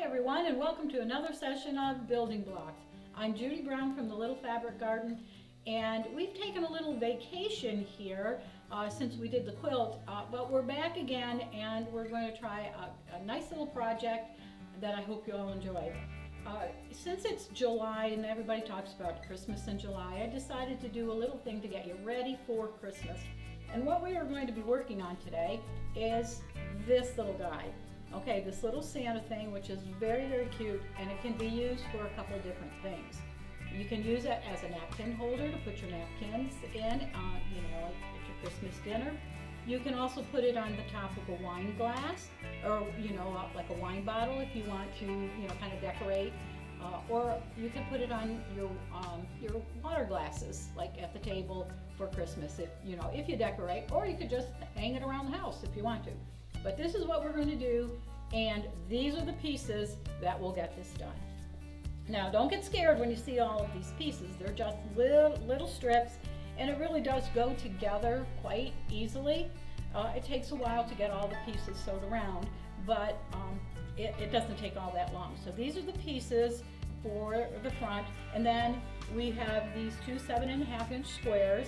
everyone, and welcome to another session of Building Blocks. I'm Judy Brown from the Little Fabric Garden, and we've taken a little vacation here since we did the quilt, but we're back again and we're going to try a nice little project that I hope you all enjoy. Since it's July and everybody talks about Christmas in July, I decided to do a little thing to get you ready for Christmas. And what we are going to be working on today is this little guy. Okay, this little Santa thing, which is very, very cute, and it can be used for a couple different things. You can use it as a napkin holder to put your napkins in, at your Christmas dinner. You can also put it on the top of a wine glass, or, like a wine bottle if you want to, kind of decorate. Or you can put it on your water glasses, like at the table for Christmas, if you decorate, or you could just hang it around the house if you want to. But this is what we're going to do, and these are the pieces that will get this done. Now, don't get scared when you see all of these pieces. They're just little strips, and it really does go together quite easily. It takes a while to get all the pieces sewed around, but it doesn't take all that long. So these are the pieces for the front, and then we have these two 7.5-inch squares,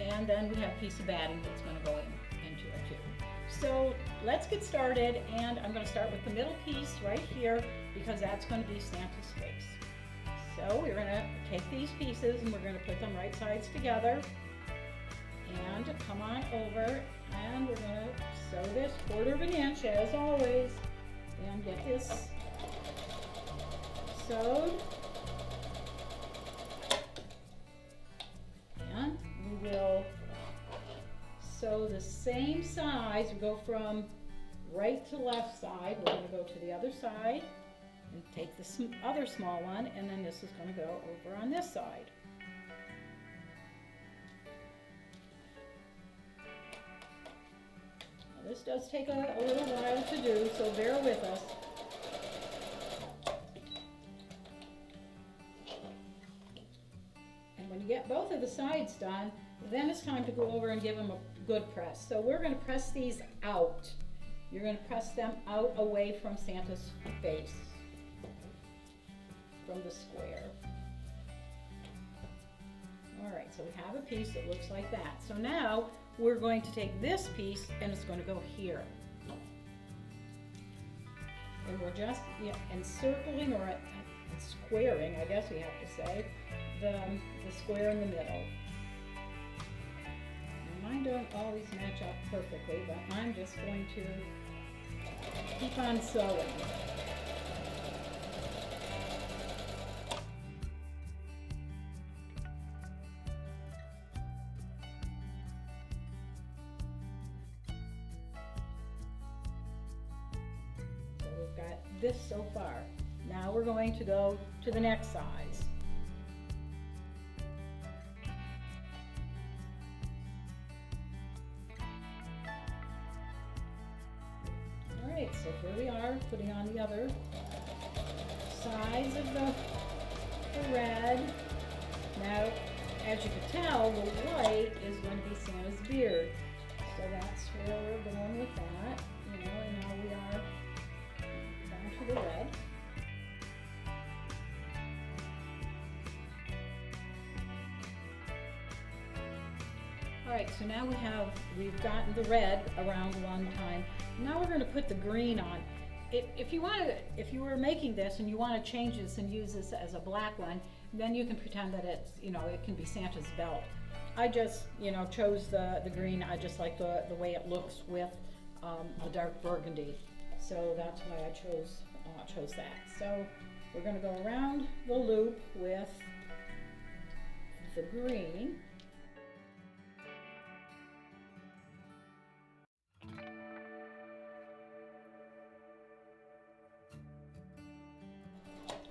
and then we have a piece of batting that's going to go into it too. So let's get started, and I'm going to start with the middle piece right here because that's going to be Santa's face. So we're going to take these pieces and we're going to put them right sides together and come on over, and we're going to sew this 1/4 inch as always and get this sewed. And we will sew the same size. We go from right to left side. We're going to go to the other side and take the other small one, and then this is going to go over on this side. Now, this does take a little while to do, so bear with us. And when you get both of the sides done, then it's time to go over and give them a good press. So we're going to press these out. You're going to press them out away from Santa's face, from the square. All right, so we have a piece that looks like that. So now we're going to take this piece and it's going to go here. And we're just encircling or squaring, I guess we have to say, the square in the middle. Mine don't always match up perfectly, but I'm just going to keep on sewing. So we've got this so far. Now we're going to go to the next size. So here we are, putting on the other sides of the red. Now, as you can tell, the white is going to be Santa's beard. So that's where we're going with that, and now we are down to the red. All right, so now we've gotten the red around one time. Now we're going to put the green on. If you were making this and you want to change this and use this as a black one, then you can pretend that it's, it can be Santa's belt. I just, chose the green. I just like the way it looks with the dark burgundy. So that's why I chose that. So we're going to go around the loop with the green.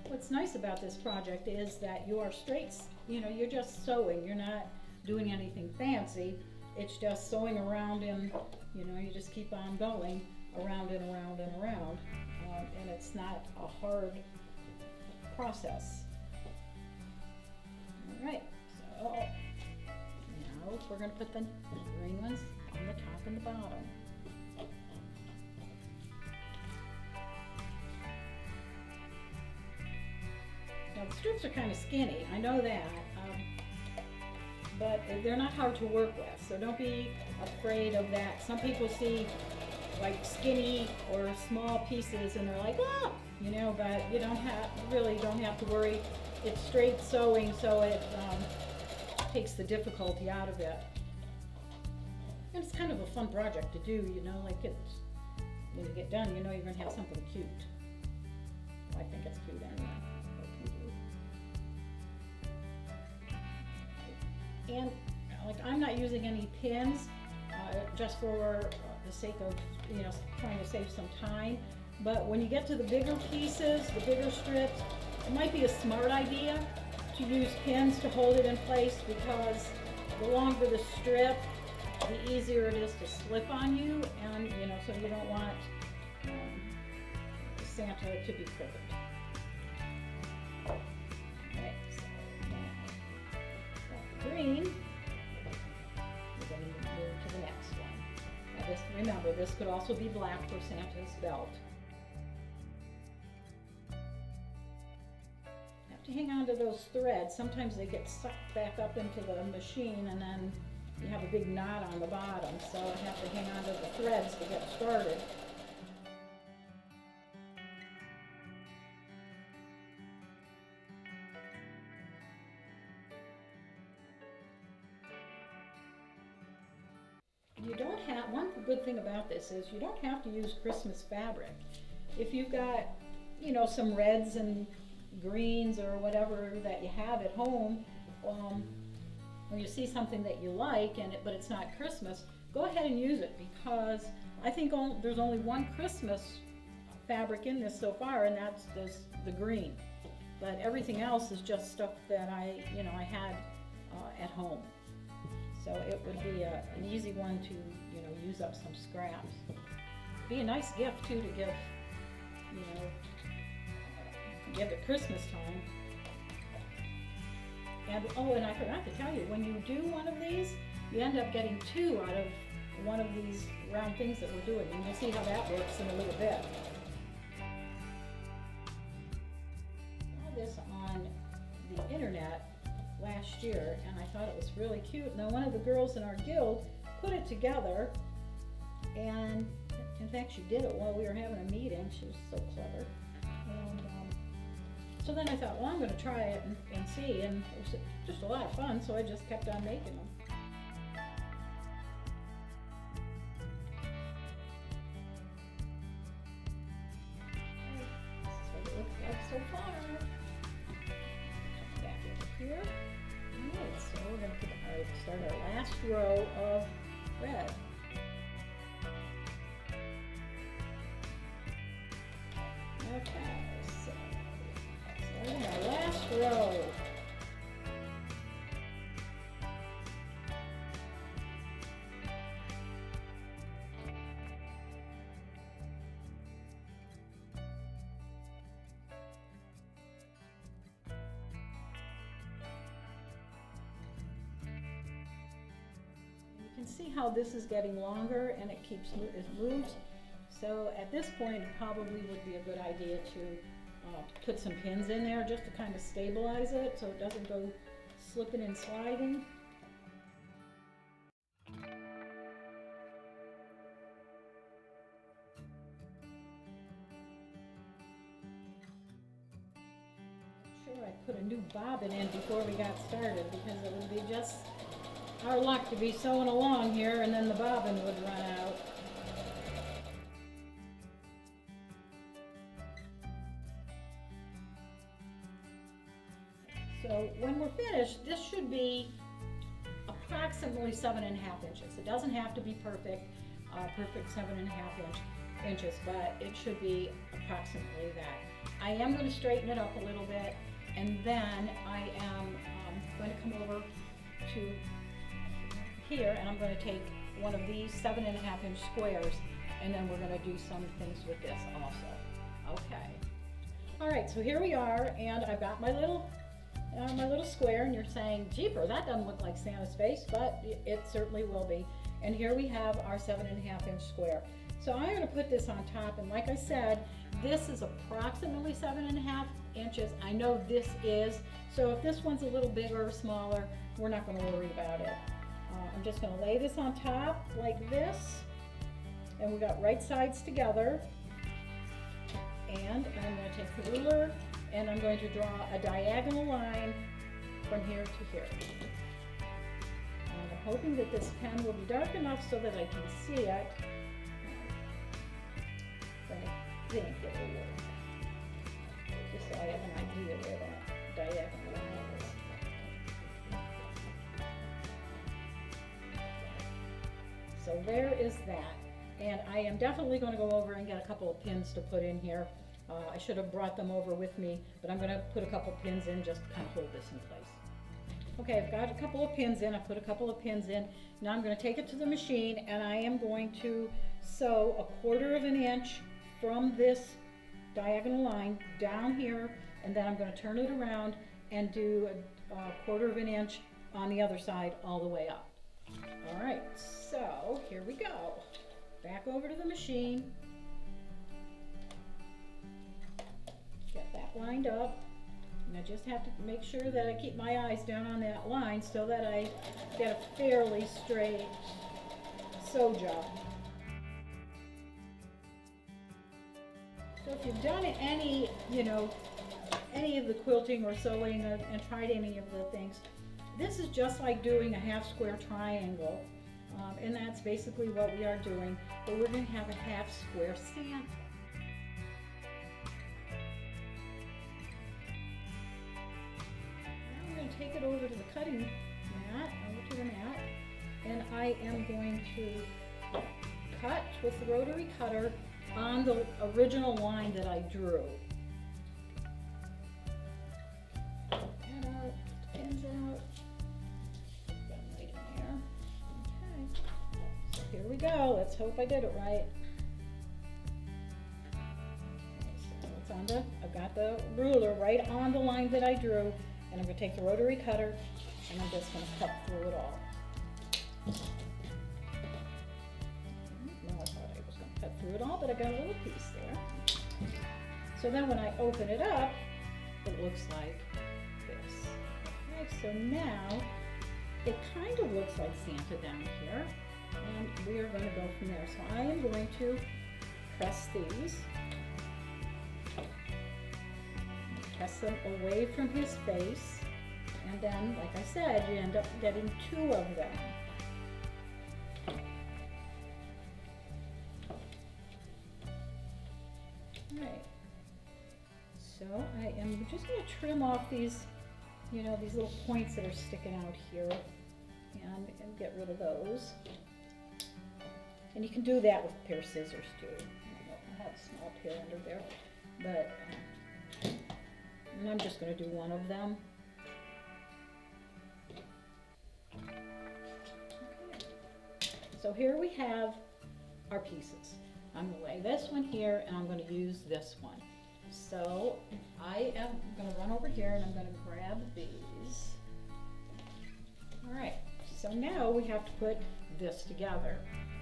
What's nice about this project is that your straights, you're just sewing. You're not doing anything fancy. It's just sewing around and, you just keep on going around and around and around. And it's not a hard process. All right, so now we're going to put the green ones on the top and the bottom. strips are kind of skinny, I know that, but they're not hard to work with, so don't be afraid of that. Some people see like skinny or small pieces and they're like, oh, you know, but you really don't have to worry. It's straight sewing, so it takes the difficulty out of it. And it's kind of a fun project to do, you know, like it's, when you get done, you know you're gonna have something cute. I think it's cute anyway. And like I'm not using any pins, just for the sake of, you know, trying to save some time. But when you get to the bigger pieces, the bigger strips, it might be a smart idea to use pins to hold it in place, because the longer the strip, the easier it is to slip on you, and you know, so you don't want Santa to be crooked. Okay, so now got the green. We're going to move to the next one. Now this, remember, this could also be black for Santa's belt. Have to hang on to those threads. Sometimes they get sucked back up into the machine, and then you have a big knot on the bottom, so I have to hang on to the threads to get started. You don't have, one good thing about this is you don't have to use Christmas fabric. If you've got, you know, some reds and greens or whatever that you have at home, when you see something that you like but it's not Christmas, go ahead and use it, because I think there's only one Christmas fabric in this so far, and that's the green. But everything else is just stuff that I had at home. So it would be an easy one to, you know, use up some scraps. Be a nice gift too to give, you know, give at Christmas time. And oh, and I forgot to tell you, when you do one of these, you end up getting two out of one of these round things that we're doing, and you'll see how that works in a little bit. I saw this on the internet last year, and I thought it was really cute. Now, one of the girls in our guild put it together, and in fact, she did it while we were having a meeting. She was so clever. And so then I thought, well, I'm going to try it and see, and it was just a lot of fun, so I just kept on making them. This is what it looks like so far. Come back over here. Alright, so we're going to start our last row of red. Okay, so starting our last row. You can see how this is getting longer and it moves. So at this point, it probably would be a good idea to put some pins in there just to kind of stabilize it so it doesn't go slipping and sliding. Sure, I put a new bobbin in before we got started, because it would be just our luck to be sewing along here and then the bobbin would run out. So when we're finished, this should be approximately 7.5 inches. It doesn't have to be perfect 7.5 inches, but it should be approximately that. I am going to straighten it up a little bit, and then I am going to come over to here, and I'm going to take one of these 7.5 inch squares, and then we're going to do some things with this also. Okay. All right, so here we are, and I've got my little square, and you're saying, jeeper, that doesn't look like Santa's face, but it certainly will be. And here we have our 7.5 inch square. So I'm gonna put this on top, and like I said, this is approximately 7.5 inches. I know this is, so if this one's a little bigger or smaller, we're not gonna worry about it. I'm just gonna lay this on top like this, and we got right sides together. And I'm gonna take the ruler, and I'm going to draw a diagonal line from here to here. And I'm hoping that this pen will be dark enough so that I can see it. But I think it will work. Just so I have an idea where that diagonal line is. So there is that. And I am definitely going to go over and get a couple of pins to put in here. I should have brought them over with me, but I'm going to put a couple pins in just to kind of hold this in place. Okay, I've got a couple of pins in. I put a couple of pins in. Now I'm going to take it to the machine, and I am going to sew 1/4 inch from this diagonal line down here, and then I'm going to turn it around and do a 1/4 inch on the other side all the way up. All right, so here we go. Back over to the machine. Get that lined up. And I just have to make sure that I keep my eyes down on that line so that I get a fairly straight sew job. So if you've done any, any of the quilting or sewing and tried any of the things, this is just like doing a half square triangle. And that's basically what we are doing, but we're going to have a half square Santa. Now I'm going to take it over to the cutting mat, and I am going to cut with the rotary cutter on the original line that I drew. Put the pins out. Here we go. Let's hope I did it right. So it's on I've got the ruler right on the line that I drew, and I'm going to take the rotary cutter, and I'm just going to cut through it all. No, I thought I was going to cut through it all, but I got a little piece there. So then when I open it up, it looks like this. Okay, so now it kind of looks like Santa down here. And we are going to go from there. So I am going to press these. Press them away from his face. And then, like I said, you end up getting 2 of them. Alright. So I am just going to trim off these, these little points that are sticking out here. And get rid of those. And you can do that with a pair of scissors too. I have a small pair under there, but and I'm just going to do one of them. Okay. So here we have our pieces. I'm going to lay this one here, and I'm going to use this one. So I am going to run over here, and I'm going to grab these. All right. So now we have to put this together.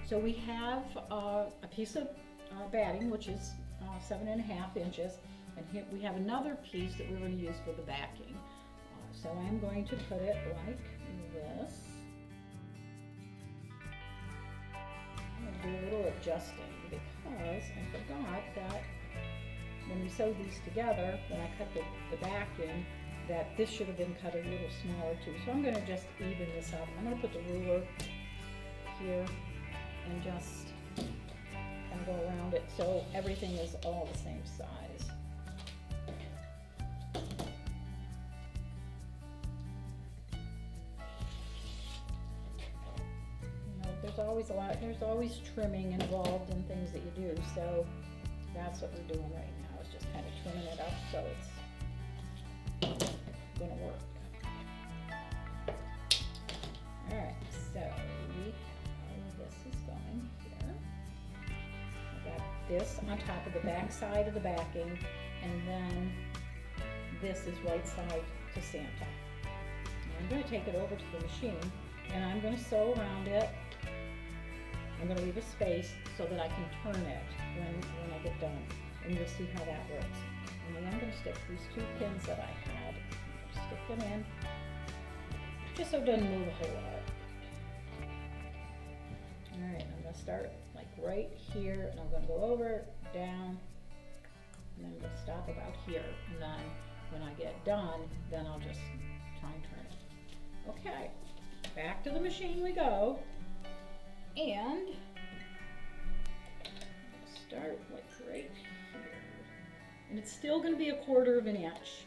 So we have a piece of batting, which is 7.5 inches, and here we have another piece that we're going to use for the backing. So I'm going to put it like this. I'm going to do a little adjusting because I forgot that when we sewed these together, when I cut the backing, that this should have been cut a little smaller too. So I'm going to just even this up. I'm going to put the ruler here and just kind of go around it so everything is all the same size. There's always trimming involved in things that you do, so that's what we're doing right now, is just kind of trimming it up so it's gonna work. Alright, so we have, this is going here. I got this on top of the back side of the backing, and then this is right side to Santa. And I'm going to take it over to the machine, and I'm going to sew around it I'm going to leave a space so that I can turn it when I get done, and you'll see how that works. And then I'm going to stick these 2 pins that I had, stick them in, just so it doesn't move a whole lot. All right, I'm going to start like right here, and I'm going to go over, down, and then I'm going to stop about here, and then when I get done, then I'll just try and turn it. Okay, back to the machine we go, and start like right here, and it's still going to be 1/4 of an inch,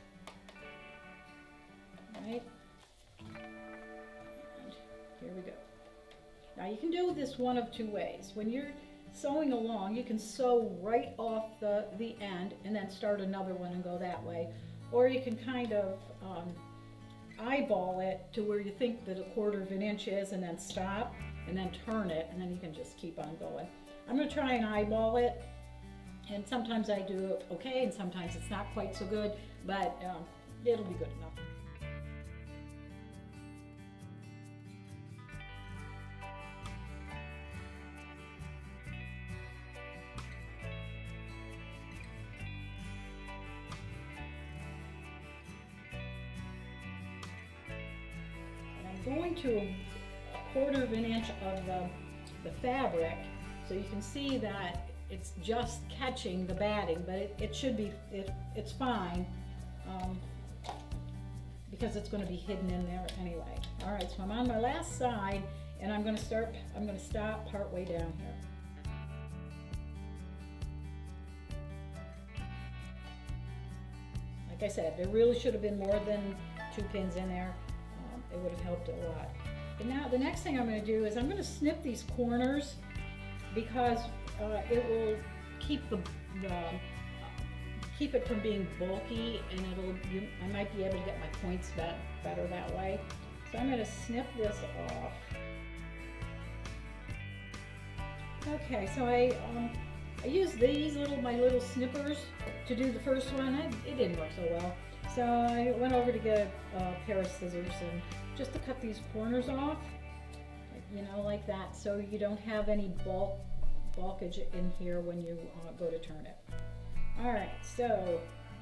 right? And here we go. Now you can do this one of 2 ways. When you're sewing along, you can sew right off the end and then start another one and go that way, or you can kind of eyeball it to where you think that 1/4 of an inch is, and then stop and then turn it, and then you can just keep on going. I'm going to try and eyeball it, and sometimes I do it okay, and sometimes it's not quite so good, but it'll be good enough. Going to 1/4 of an inch of the fabric, so you can see that it's just catching the batting, but it should be, it's fine, because it's going to be hidden in there anyway. All right, so I'm on my last side, and I'm going to stop part way down here. Like I said, there really should have been more than 2 pins in there. It would have helped a lot. And now the next thing I'm going to do is I'm going to snip these corners, because it will keep keep it from being bulky, and I might be able to get my points better that way. So I'm going to snip this off. Okay, so I used my little snippers to do the first one. It didn't work so well. So I went over to get a pair of scissors and just to cut these corners off, like that, so you don't have any bulkage in here when you go to turn it. All right, so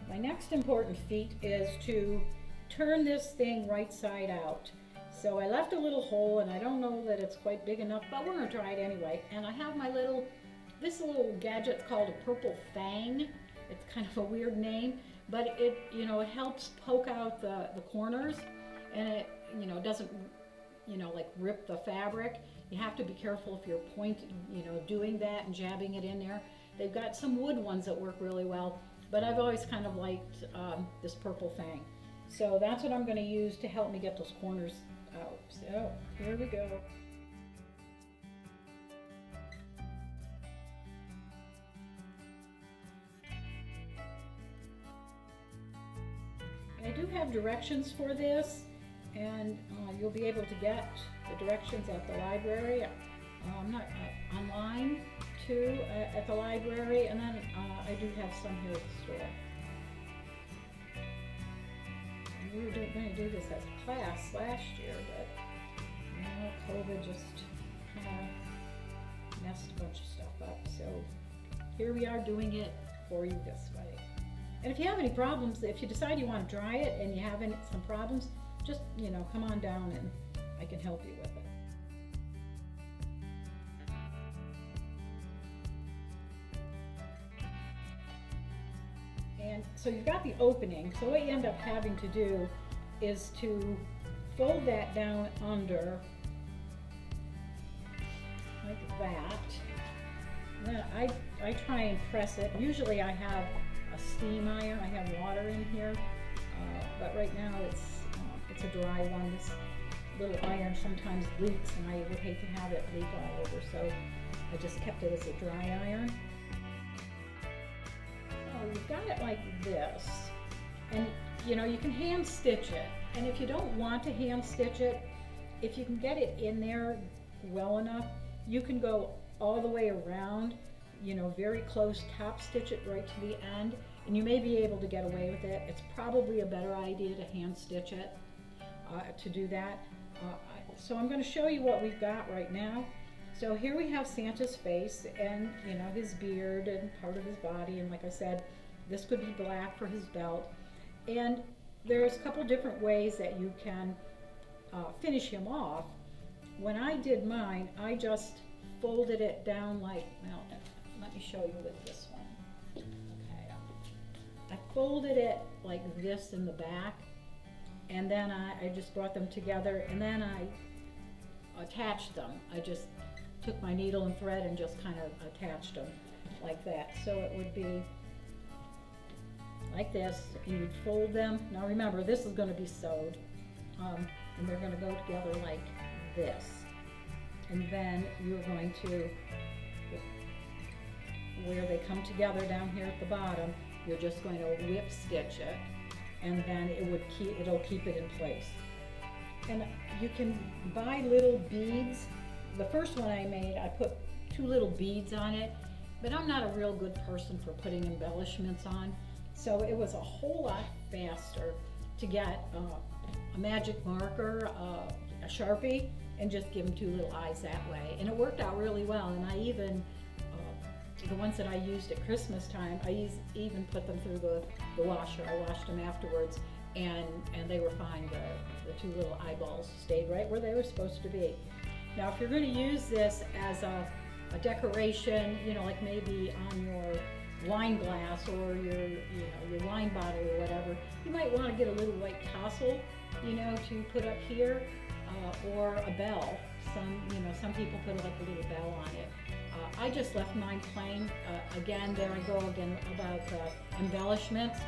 my next important feat is to turn this thing right side out. So I left a little hole, and I don't know that it's quite big enough, but we're gonna try it anyway. And I have this little gadget called a purple fang. It's kind of a weird name, but it helps poke out the corners, and it doesn't like rip the fabric. You have to be careful if you're doing that and jabbing it in there. They've got some wood ones that work really well, but I've always kind of liked this purple fang. So that's what I'm going to use to help me get those corners out. So here we go. I do have directions for this, and you'll be able to get the directions at the library. Not online too at the library, and then I do have some here at the store. And we were going to do this as a class last year, but COVID just kind of messed a bunch of stuff up. So here we are doing it for you this way. And if you have any problems, if you decide you want to try it and you have some problems, just come on down and I can help you with it. And so you've got the opening, so what you end up having to do is to fold that down under like that. And then I try and press it. Usually I have a steam iron, I have water in here, but right now it's a dry one. This little iron sometimes leaks, and I would hate to have it leak all over, so I just kept it as a dry iron. So you've got it like this, and you can hand stitch it, and if you don't want to hand stitch it, if you can get it in there well enough, you can go all the way around, very close, top stitch it right to the end, and you may be able to get away with it. It's probably a better idea to hand stitch it to do that. So I'm going to show you what we've got right now. So here we have Santa's face and, you know, his beard and part of his body, and like I said, this could be black for his belt. And there's a couple different ways that you can finish him off. When I did mine, I just folded it down like, well, let me show you with this one. Okay, I folded it like this in the back, and then I just brought them together, and then I attached them. I just took my needle and thread and just kind of attached them like that. So it would be like this, and you'd fold them. Now remember, this is going to be sewed, and they're going to go together like this. And then you're going to, where they come together down here at the bottom, you're just going to whip stitch it, and then it'll keep it in place. And you can buy little beads. The first one I made, I put 2 little beads on it, but I'm not a real good person for putting embellishments on, so it was a whole lot faster to get a magic marker, a Sharpie, and just give them 2 little eyes that way. And it worked out really well, and I even, the ones that I used at Christmas time, I even put them through the washer. I washed them afterwards, and they were fine. The 2 little eyeballs stayed right where they were supposed to be. Now, if you're going to use this as a decoration, you know, like maybe on your wine glass or your wine bottle or whatever, you might want to get a little white tassel, you know, to put up here, or a bell. Some people put like a little bell on it. I just left mine plain. Again, there I go again about embellishments.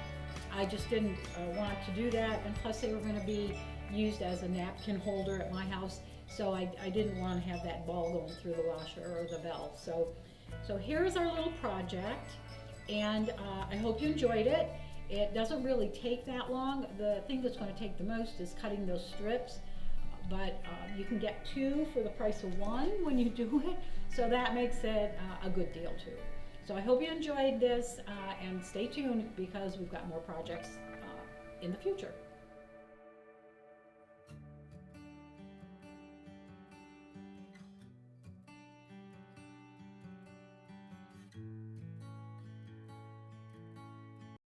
I just didn't want to do that, and plus they were going to be used as a napkin holder at my house, so I didn't want to have that ball going through the washer or the bell. So here's our little project, and I hope you enjoyed it. It doesn't really take that long. The thing that's going to take the most is cutting those strips, but you can get 2 for the price of 1 when you do it, so that makes it a good deal too. So I hope you enjoyed this, and stay tuned because we've got more projects in the future.